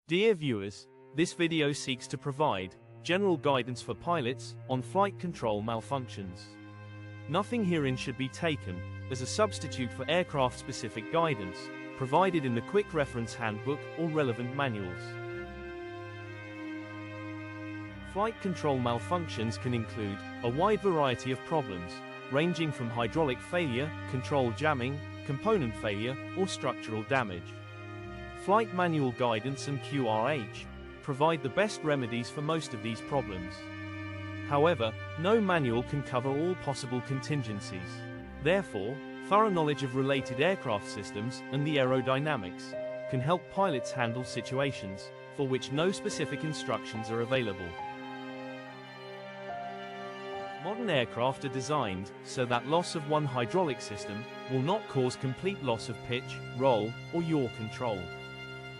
Dear viewers, this video seeks to provide general guidance for pilots on flight control malfunctions. Nothing herein should be taken as a substitute for aircraft-specific guidance provided in the Quick Reference Handbook or relevant manuals. Flight control malfunctions can include a wide variety of problems, ranging from hydraulic failure, control jamming, component failure, or structural damage. Flight manual guidance and QRH provide the best remedies for most of these problems. However, no manual can cover all possible contingencies. Therefore, thorough knowledge of related aircraft systems and the aerodynamics can help pilots handle situations for which no specific instructions are available. Modern aircraft are designed so that loss of one hydraulic system will not cause complete loss of pitch, roll, or yaw control.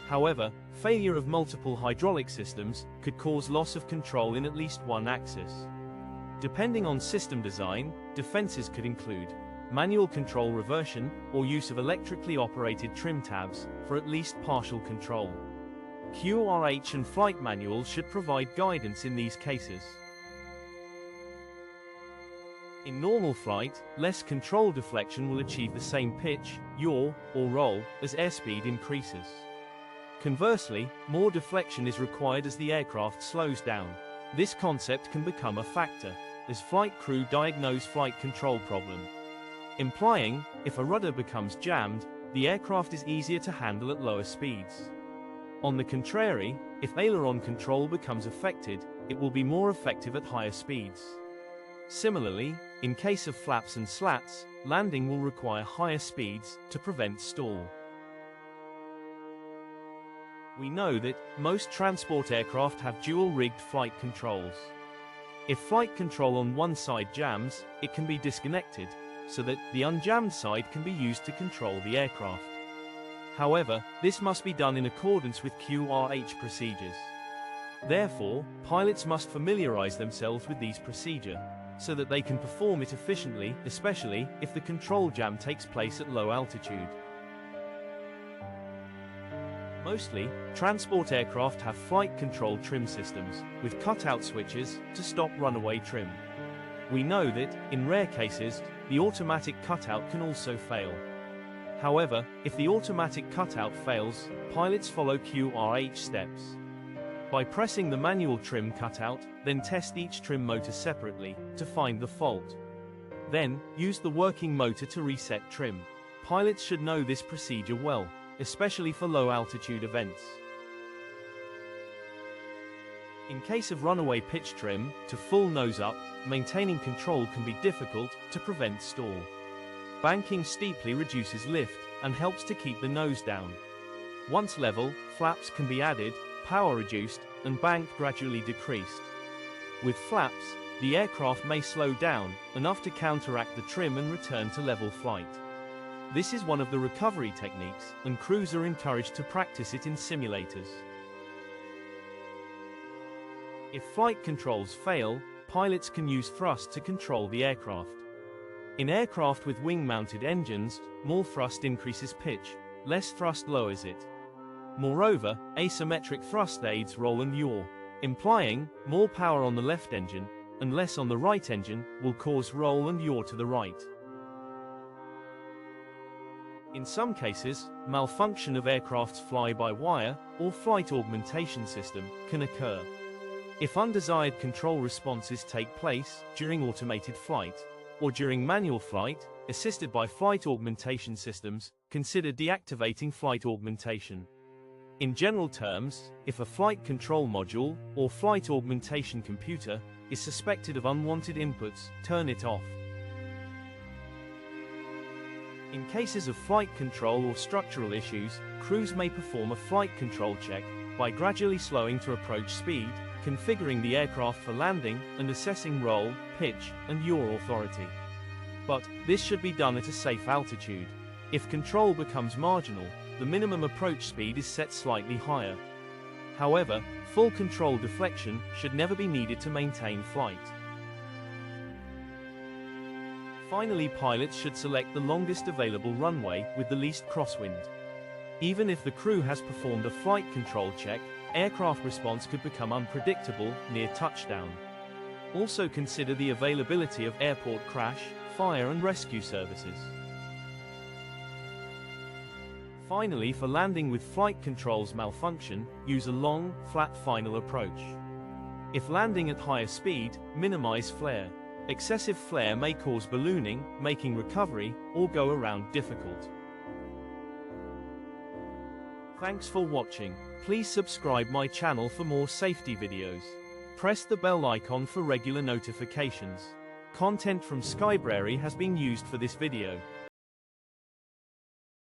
However, failure of multiple hydraulic systems could cause loss of control in at least one axis. Depending on system design, defenses could include manual control reversion or use of electrically operated trim tabs for at least partial control. QRH and flight manuals should provide guidance in these cases. In normal flight, less control deflection will achieve the same pitch, yaw, or roll as airspeed increases. Conversely, more deflection is required as the aircraft slows down. This concept can become a factor as flight crew diagnose flight control problem, implying, if a rudder becomes jammed, the aircraft is easier to handle at lower speeds. On the contrary, if aileron control becomes affected, it will be more effective at higher speeds. Similarly, in case of flaps and slats, landing will require higher speeds to prevent stall. We know that most transport aircraft have dual-rigged flight controls. If flight control on one side jams, it can be disconnected, so that the unjammed side can be used to control the aircraft. However, this must be done in accordance with QRH procedures. Therefore, pilots must familiarize themselves with these procedures, so that they can perform it efficiently, especially if the control jam takes place at low altitude. Mostly, transport aircraft have flight control trim systems, with cutout switches, to stop runaway trim. We know that, in rare cases, the automatic cutout can also fail. However, if the automatic cutout fails, pilots follow QRH steps. By pressing the manual trim cutout, then test each trim motor separately, to find the fault. Then, use the working motor to reset trim. Pilots should know this procedure well, especially for low-altitude events. In case of runaway pitch trim, to full nose-up, maintaining control can be difficult to prevent stall. Banking steeply reduces lift and helps to keep the nose down. Once level, flaps can be added, power reduced, and bank gradually decreased. With flaps, the aircraft may slow down enough to counteract the trim and return to level flight. This is one of the recovery techniques, and crews are encouraged to practice it in simulators. If flight controls fail, pilots can use thrust to control the aircraft. In aircraft with wing-mounted engines, more thrust increases pitch, less thrust lowers it. Moreover, asymmetric thrust aids roll and yaw, implying more power on the left engine and less on the right engine will cause roll and yaw to the right. In some cases, malfunction of aircraft's fly-by-wire or flight augmentation system can occur. If undesired control responses take place during automated flight or during manual flight, assisted by flight augmentation systems, consider deactivating flight augmentation. In general terms, if a flight control module or flight augmentation computer is suspected of unwanted inputs, turn it off. In cases of flight control or structural issues, crews may perform a flight control check by gradually slowing to approach speed, configuring the aircraft for landing, and assessing roll, pitch, and yaw authority. But this should be done at a safe altitude. If control becomes marginal, the minimum approach speed is set slightly higher. However, full control deflection should never be needed to maintain flight. Finally, pilots should select the longest available runway with the least crosswind. Even if the crew has performed a flight control check, aircraft response could become unpredictable near touchdown. Also consider the availability of airport crash, fire and rescue services. Finally, for landing with flight controls malfunction, use a long, flat final approach. If landing at higher speed, minimize flare. Excessive flare may cause ballooning, making recovery or go around difficult. Thanks for watching. Please subscribe my channel for more safety videos. Press the bell icon for regular notifications. Content from Skybrary has been used for this video.